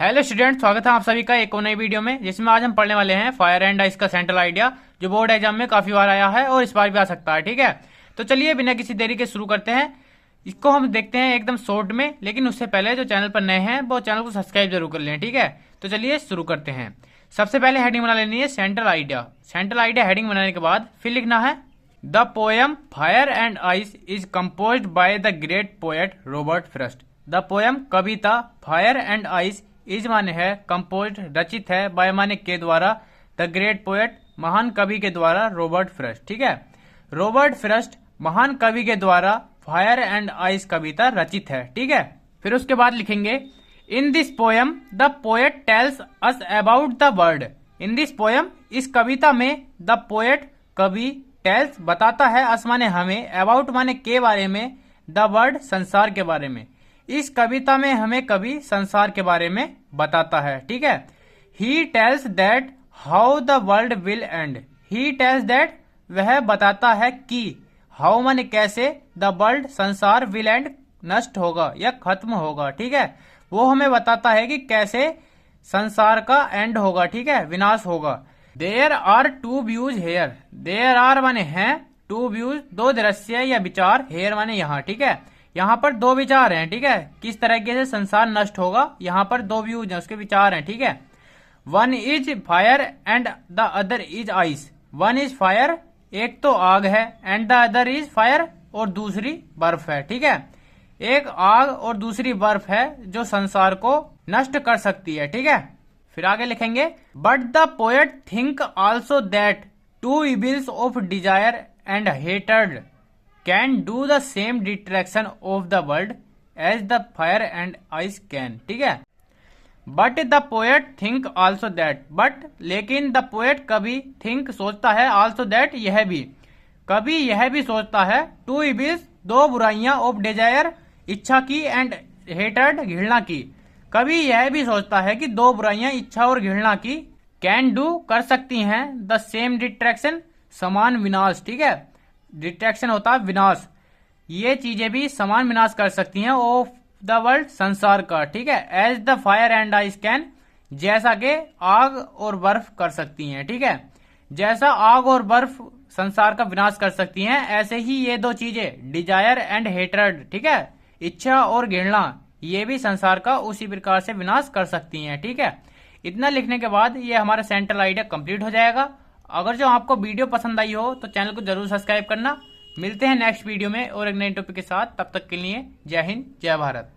Hello student, स्वागत है आप सभी का एक और नई वीडियो में, जिसमें आज हम पढ़ने वाले हैं फायर एंड आइस का सेंट्रल आइडिया, जो बोर्ड एग्जाम में काफी बार आया है और इस बार भी आ सकता है। ठीक है, तो चलिए बिना किसी देरी के शुरू करते हैं। इसको हम देखते हैं एकदम शॉर्ट में, लेकिन उससे पहले जो चैनल पर नए हैं वो चैनल को सब्सक्राइब जरूर कर लें। ठीक है, तो चलिए शुरू करते हैं। सबसे पहले हेडिंग बना लेनी है central idea. Central idea heading बनाने के बाद फिर लिखना है the poem fire and ice is composed by the great poet Robert Frost. The poem Kavita fire and ice is माने है कंपोज्ड रचित है, बाय माने के द्वारा, द ग्रेट पोएट महान कवि के द्वारा रॉबर्ट फ्रॉस्ट। ठीक है, रॉबर्ट फ्रॉस्ट महान कवि के द्वारा फायर एंड आइस कविता रचित है। ठीक है, फिर उसके बाद लिखेंगे in this poem the poet tells us about the world. In this poem इस कविता में द पोएट कवि टेल्स बताता है, अस माने हमें, अबाउट माने के बारे में, द वर्ल्ड संसार के बारे में। इस कविता में हमें कवि संसार के बारे में बताता है। ठीक है, he tells that how the world will and. He tells that वह बताता है कि, हाउ माने कैसे, द वर्ल्ड संसार विल एंड नष्ट होगा या खत्म होगा। ठीक है, वो हमें बताता है कि कैसे संसार का एंड होगा। ठीक है, विनाश होगा। There are two views here. There are माने हैं, टू व्यूज दो दृश्य या विचार, हेयर माने यहाँ। ठीक है, यहाँ पर दो विचार हैं। ठीक है, किस तरीके से संसार नष्ट होगा, यहाँ पर दो व्यूज हैं, उसके विचार हैं। ठीक है, one is fire and the other is ice. One is fire, एक तो आग है, and the other is fire, और दूसरी बर्फ है। ठीक है, एक आग और दूसरी बर्फ है जो संसार को नष्ट कर सकती है। ठीक है, फिर आगे लिखेंगे but the poet think also that two evils of desire and hatred can do the same distraction of the world as the fire and ice can. ठीक है, but the poet think also that, but लेकिन the poet कवि think सोचता है, also that यह भी, कवि यह भी सोचता है, टू इविल्स दो बुराइयां, ऑफ डिजायर इच्छा की, एंड हेटर्ड घृणा की। कवि यह भी सोचता है कि दो बुराइयां इच्छा और घृणा की, कैन डू कर सकती हैं, द सेम डिस्ट्रैक्शन समान विनाश। ठीक है, डिस्ट्रैक्शन होता है विनाश, ये चीजें भी समान विनाश कर सकती हैं ऑफ द वर्ल्ड संसार का। ठीक है, as the fire and ice can, जैसा के आग और बर्फ कर सकती हैं। ठीक है, जैसा आग और बर्फ संसार का विनाश कर सकती हैं, ऐसे ही ये दो चीजें डिजायर एंड हेटर्ड, ठीक है, इच्छा और घृणा, ये भी संसार का उसी प्रकार से विनाश कर सकती हैं। ठीक है, इतना लिखने के बाद ये हमारा सेंट्रल आइडिया कंप्लीट हो जाएगा। अगर जो आपको वीडियो पसंद आई हो तो चैनल को जरूर सब्सक्राइब करना। मिलते हैं नेक्स्ट वीडियो में और एक नए टॉपिक के साथ, तब तक के लिए जय हिंद जय भारत।